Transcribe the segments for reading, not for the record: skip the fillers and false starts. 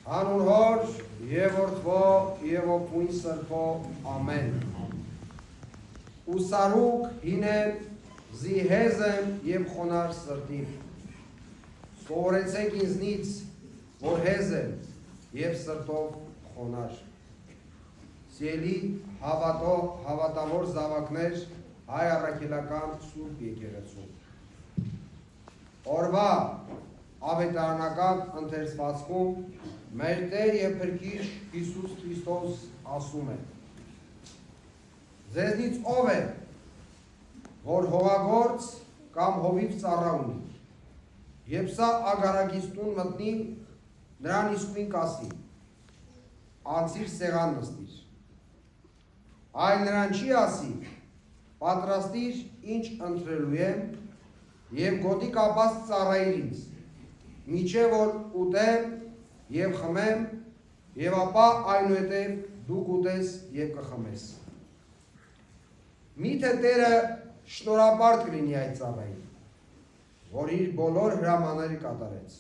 Հանուն Հոր և Որդվո և Ոգուն Սրբո ամեն։ Ուսարուկ հինեն զիհեզեմ և խոնար սրտիվ։ Սովորեցեք ինձնից, որ հեզ եմ և սրտով խոնար։ Սիրելի հավատավոր զավակներ հայ առաքելական Սուրբ եկեղեցու։ Օրվա ավետարանական ընթերցվածքում մեր Տեր և Փրկիչ Հիսուս Քրիստոս ասում է. Ձեզնից ով է, որ հողագործ կամ հովիվ ծառա ունի, և սա ագարակից տուն մտնի, նրան իսկույն կասի, անցիր սեղան նստիր, այլ նրան չի ասի, պատրաստիր ինչ ընտրելու եմ, և գոտի կապած ծառայիր ինձ, մինչև որ ուտեմ և խմեմ, և ապա այնուհետև դու կուտես և կխմես։ Միթե Տերը շնորհապար կլինի այդ ծառային, որ իր բոլոր հրամանները կատարեց։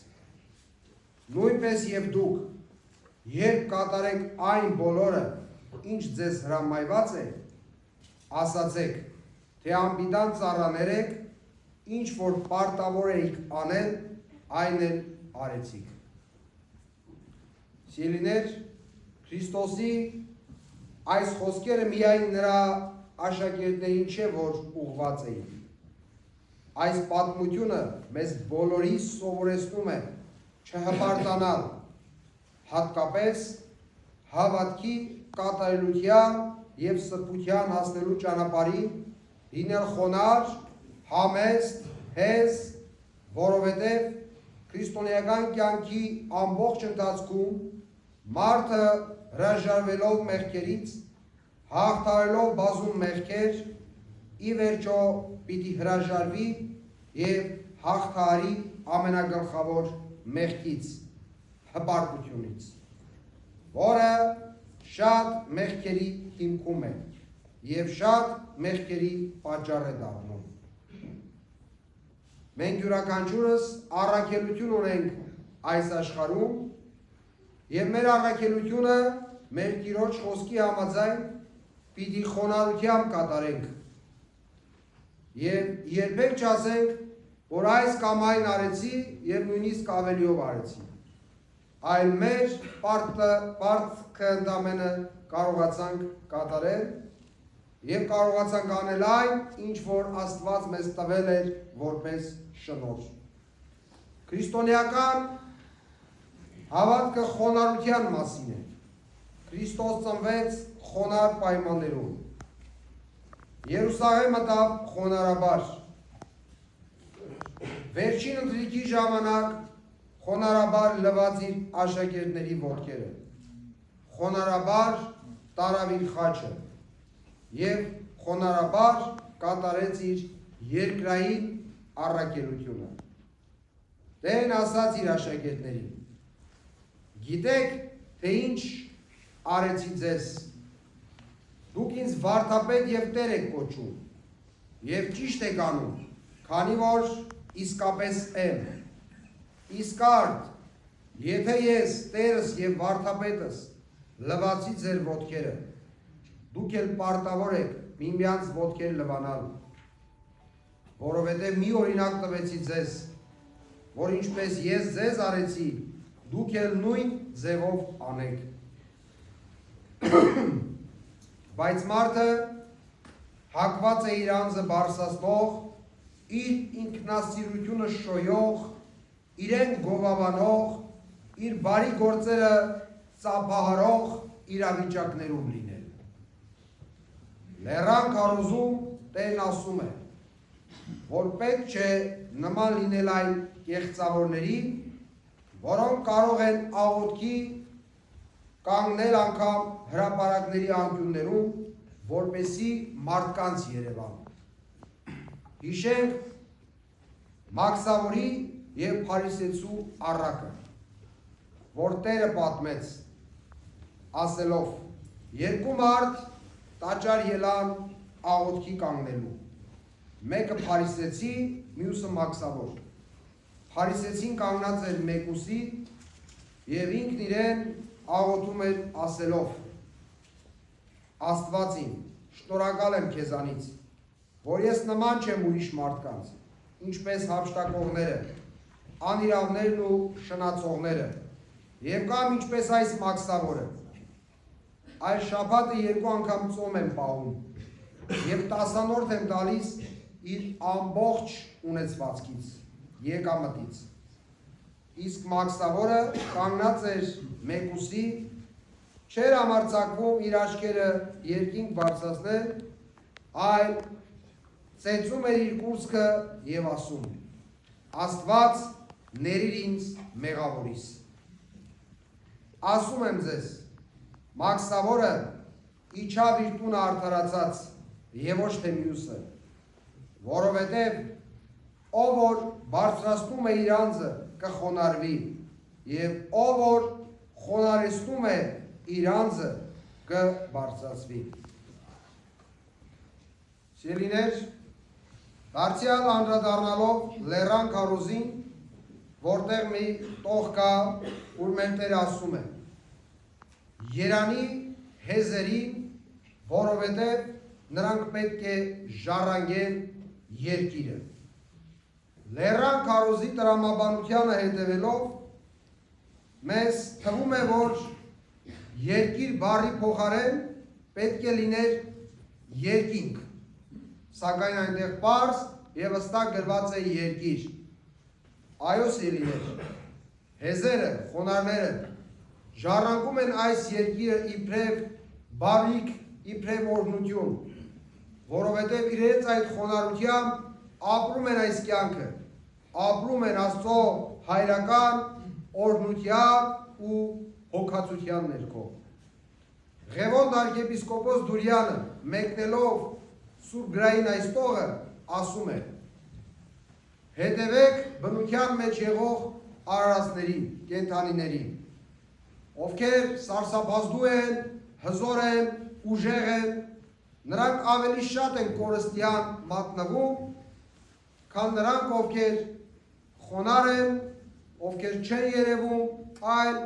Նույնպես և դուք, երբ կատարեք այն բոլորը, ինչ ձեզ հրամայված է, ասացեք, թե անպիտան ծառաներ եք, ինչ որ պարտավոր էիք անել, այն էլ արեցիք։ Սիրելիներ, Քրիստոսի այս խոսքերը միայն նրա աշակերտներին չէ, որ ուղղված էին։ Այս պատմությունը մեզ բոլորիս սովորեցնում է չհպարտանալ, հատկապես հավատքի կատարելության և սրբության հասնելու ճանապարհին, լինել խոնար, համեստ, հեզ, որովհետև քրիստոնեական կյանքի ամբողջ ընթացքում մարդը հրաժարվելով մեղքերից, հաղթահարելով բազում մեղքեր, ի վերջո պիտի հրաժարվի և հաղթահարի ամենագլխավոր մեղքից, հպարտությունից, որը շատ մեղքերի հիմքում է և շատ մեղքերի պատճառ է դառնում։ Մենք յուրաքանչյուրս առաքելություն ունենք այս աշխարհում, և մեր առաքելությունը մեր Տիրոջ խոսքի համաձայն պիտի խոնարհությամբ կատարենք և երբեք չասենք, որ այս կամ այն արեցի և նույնիսկ ավելիով արեցի, այլ մեր պարտքը ընդամենը կարողացանք կատարել և կարողացանք անել այն, ինչ որ Աստված մեզ տվել էր որպես շնորհ։ Քրիստոնեական հավատքը խոնարհության մասին է։ Քրիստոս ծնվեց խոնար պայմաններում։ Երուսաղեմ մտավ խոնարհաբար։ Վերջին ընթրիքի ժամանակ խոնարհաբար լվաց իր աշակերտների ոտքերը, խոնարհաբար տարավ իր խաչը և խոնարհաբար կատարեց իր երկրային առաքելությունը։ Տերն ասաց իր աշակերտներին. գիտեք, թե ինչ արեցի ձեզ, դուք ինձ վարդապետ և Տեր եք կոչում, և ճիշտ եք անում, քանի որ իսկապես եմ։ Իսկ արդ, եթե ես Տերս և վարդապետս լվացի ձեր ոտքերը, դուք էլ պարտավոր եք միմյանց ոտքեր լվանալ, որովհետև մի օրինակ տվեցի ձեզ, որ ինչպես ես ձեզ արեցի, դուք էլ նույն ձևով անեք։ Բայց մարդը հակված է իր անձը բարձրացնող, իր ինքնասիրությունը շոյող, իրեն գովաբանող, իր բարի գործերը ծափահարող իրավիճակներում լինել։ Լեռան քարոզում Տերն ասում է, որ պետք չէ նման լինել այն կեղծավորների, որոնք կարող են աղոթքի կանգնել անգամ հրապարակների անկյուններում, որպեսզի մարդկանց երևան։ Հիշենք Մաքսավորի և Փարիսեցու առակը, որ Տերը պատմեց, ասելով. երկու մարդ տաճար ելան աղոթքի կանգնելու, մեկը փարիսեցի, մյուսը մաքսավոր։ Փարիսեցին կանգնած էր մեկուսի, Եվ ինքն իրեն աղոթում էր ասելով. Աստվածին, շնորհակալ եմ քեզանից, որ ես նման չեմ ուրիշ մարդկանց, ինչպես հափշտակողները, անիրավներն ու շնացողները, եւ կամ ինչպես այս մաքսավորը։ Այս շաբաթը 2 անգամ ծոմ եմ պահում եւ 10-րդ եմ տալիս իր ամբողջ ունեցվածքից, եկամտից։ Իսկ մաքսավորը կանգնած էր մեկուսի, չէր համարձակվում իր աչքերը երկինք բարձրացնել, այլ ծեծում էր իր կուրծքը եւ ասում. Աստված ներիր ինձ մեղավորիս։ Ասում եմ ձեզ, մաքսավորը իջավ իր տունը արդարացած եւ ոչ թե մյուսը, որովհետեւ ով որ բարձրացնում է իր անձը կխոնարհվի եւ ով որ խոնարհեցնում է իր անձը կբարձրացվի։ Սիրելիներ, դարձյալ անդրադառնալով Լեռան քարոզին, որտեղ մի տող կա, որ մեր Տերը ասում է. Երանի հեզերին, որովհետև նրանք պետք է ժառանգեն երկիրը։ Լեռան քարոզի տրամաբանությանը հետևելով, մեզ թվում է, որ երկիր բառի փոխարեն պետք է լիներ երկինք, սակայն այնտեղ պարզ եւ հստակ գրված է երկիր։ Այո, սիրելիներ, հեզերը, խոնարհները ժառանգում են այս երկիրը իբրև բարիք, իբրև օրհնություն, որովհետև իրենց այդ խոնարհությամբ ապրում են այս կյանքը, ապրում են Աստծո հայրական օրհնության ու հոգացության ներքո։ Ղևոն arczepiskopos Դուրյանը մեկնելով Սուրբ գրային այս տողը ասում է. Հետևեք բնության մեջ եղող արարածներին, կենդանիներին, ովքեր սարսափազդու են, հզոր են, ուժեղ են, նրանք ավելի շատ են կորստյան մատնվում, քան նրանք, ովքեր խոնարհ են, ովքեր չեն երևում, այլ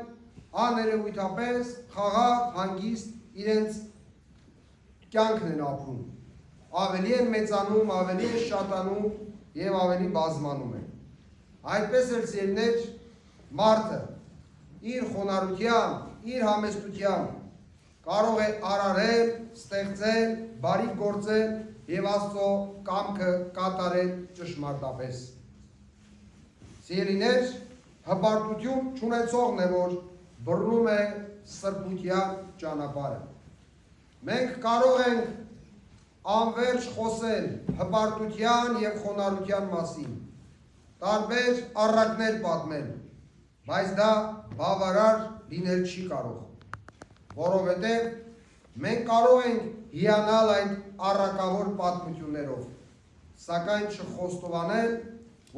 աներևույթապես խաղաղ, հանգիստ իրենց կյանքն են ապրում, ավելի են մեծանում, ավելի են շատանում եւ ավելի բազմանում են։ Այդպես էլ սիրելիներ, մարդը իր խոնարհությամբ, իր համեստությամբ կարող է արարել, ստեղծել, բարիք գործել եւ Աստծո կամքը կատարել ճշմարտապես։ Սիրելիներ, հպարտություն չունեցողն է, որ բռնում է սրբության ճանապարհը։ Մենք կարող ենք անverջ խոսել հպարտության եւ խոնարհության մասին, տարբեր առակներ պատմել, բայց դա բավարար լինել չի կարող, որովհետեւ մենք կարող ենք հիանալ այդ առակավոր պատմություններով, սակայն չխոստովանել,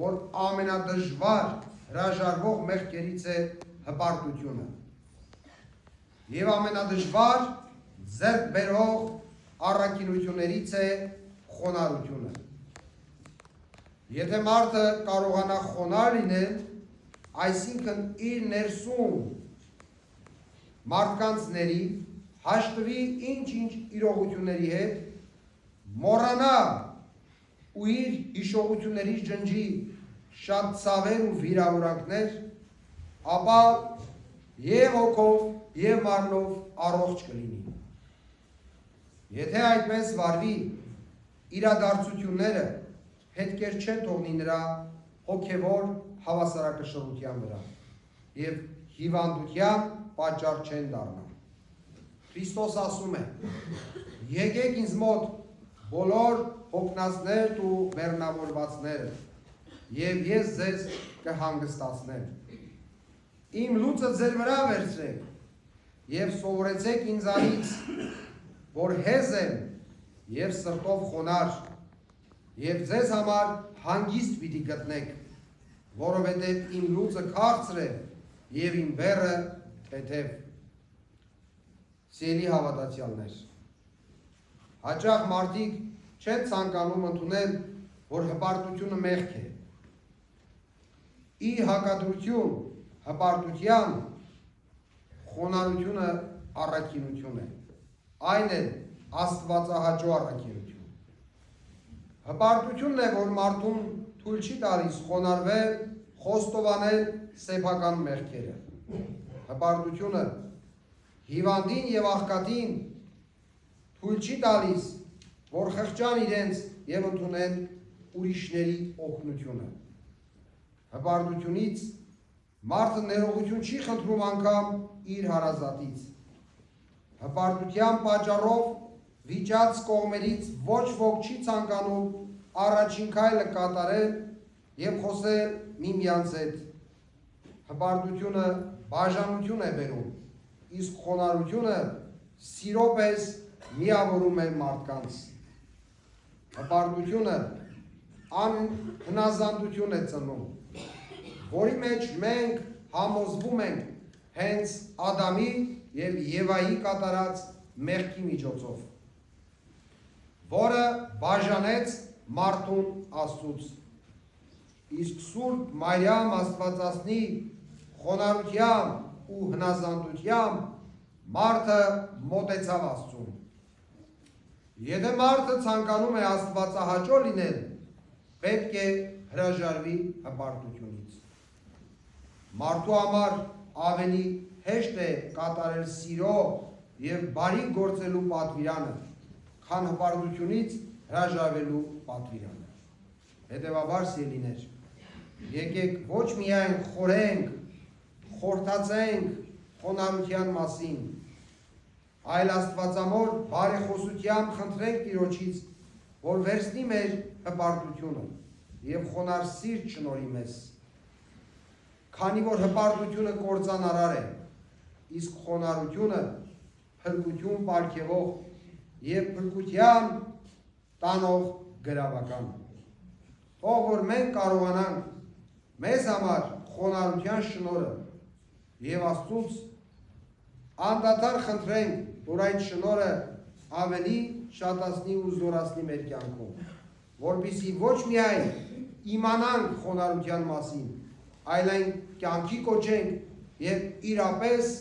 որ ամենադժվար հրաժարվող մեղքերից է հպարտությունը եւ ամենադժվար ձեռք բերող առաքինություններից է խոնարհությունը։ Եթե մարդը կարողանա խոնարհ լինել, այսինքն իր ներսում մարդկանցների հաշտվի ինչ-ինչ իրողությունների հետ, մոռանա ու իր հիշողություններից ջնջի շատ ցավեր ու վիրավորանքներ, ապա եւ հոգով եւ մարմնով առողջ կլինի։ Եթե այդպես վարվի, իրադարձությունները հետքեր չեն թողնի նրա հոգևոր հավասարակշռության վրա եւ հիվանդության պատճառ չեն դառնա։ Քրիստոս ասում է. Եկեք ինձ մոտ բոլոր հոգնածներդ ու բեռնավորվածները, եւ ես ձեզ կհանգստացնեմ։ Իմ լուծը ձեր վրա վերցրեք եւ սովորեցեք ինձանից, որ հեզ եմ եւ սրտով խոնարհ, եւ ձեզ համար հանգիստ պիտի գտնեք, որովհետեւ իմ լուծը քաղցր է եւ իմ բեռը թեթև։ Սիրելի հավատացյալներ, հաճախ մարդիկ չեն ցանկանում ընդունել, որ հպարտությունը մեղք է։ Ի հակադրություն հպարտության խոնարհությունը առաքինություն է, այն էլ աստվածահաճո առաքինություն։ Հպարտությունն է, որ մարդուն թույլ չի տալիս խոնարհվել, խոստովանել սեփական մեղքերը։ Հպարտությունը հիվանդին եւ աղքատին թույլ չի տալիս, որ խղճան իրենց եւ ընդունեն ուրիշների օգնությունը։ Հպարտությունից մարդը ներողություն չի խնդրում անգամ իր հարազատից։ Հպարտության պատճառով վիճած կողմերից ոչ ոք չի ցանկանում առաջին քայլը կատարել եւ խոսել միմյանց հետ։ Հպարտությունը բաժանություն է բերում, իսկ խոնարհությունը սիրո պես միավորում է մարդկանց։ Հպարտությունը անհնազանդություն է ծնում, որի մեջ մենք համոզվում ենք հենց Ադամի եւ Եվայի կատարած մեղքի միջոցով, որը բաժանեց մարդուն Աստծուց։ Իսկ Սուրբ Մարիամ Աստվածածնի խոնարհությամբ ու հնազանդությամբ մարդը մոտեցավ Աստծուն։ Եթե մարդը ցանկանում է աստվածահաճո լինել, պետք է հրաժարվի հպարտությունից։ Մարդու համար ավելի հեշտ է կատարել սիրո եւ բարի գործելու պատվիրանը, քան հպարտությունից հրաժարվելու պատվիրանը։ Հետևաբար, սիրելիներ, եկեք ոչ միայն խորենք, խորհրդացենք խոնարհության մասին, այլ աստվածամոր բարեխոսությամբ խնդրենք Տիրոջից, որ վերցնի մեր հպարտությունը եւ խոնարհ սիրտ շնորհի մեզ, քանի որ հպարտությունը կործանարար է, իսկ խոնարհությունը փրկություն պարգևող եւ փրկության տանող գրավական։ Թող որ մենք կարողանանք մեզ համար խոնարհության շնորհը եւ Աստծուց անդադար խնդրենք, որ այդ շնորհը ավելի շատացնի ու զորացնի մեր կյանքում, որպեսզի ոչ միայն իմանանք խոնարհության մասին, այլ այն կյանքի կոչենք եւ իրապես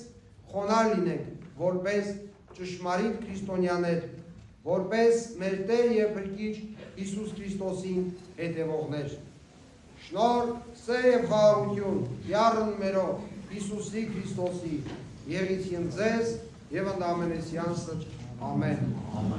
խոնարհ լինենք, որպես ճշմարիտ քրիստոնյաներ, որպես մեր Տեր եւ Փրկիչ Հիսուս Քրիստոսին հետևողներ։ Շնորհ, սեր եւ խաղաղություն յառն մերով Հիսուսի Քրիստոսի եղեցին ձեզ եւ ընդամենեսյան սրճ։ Ամեն։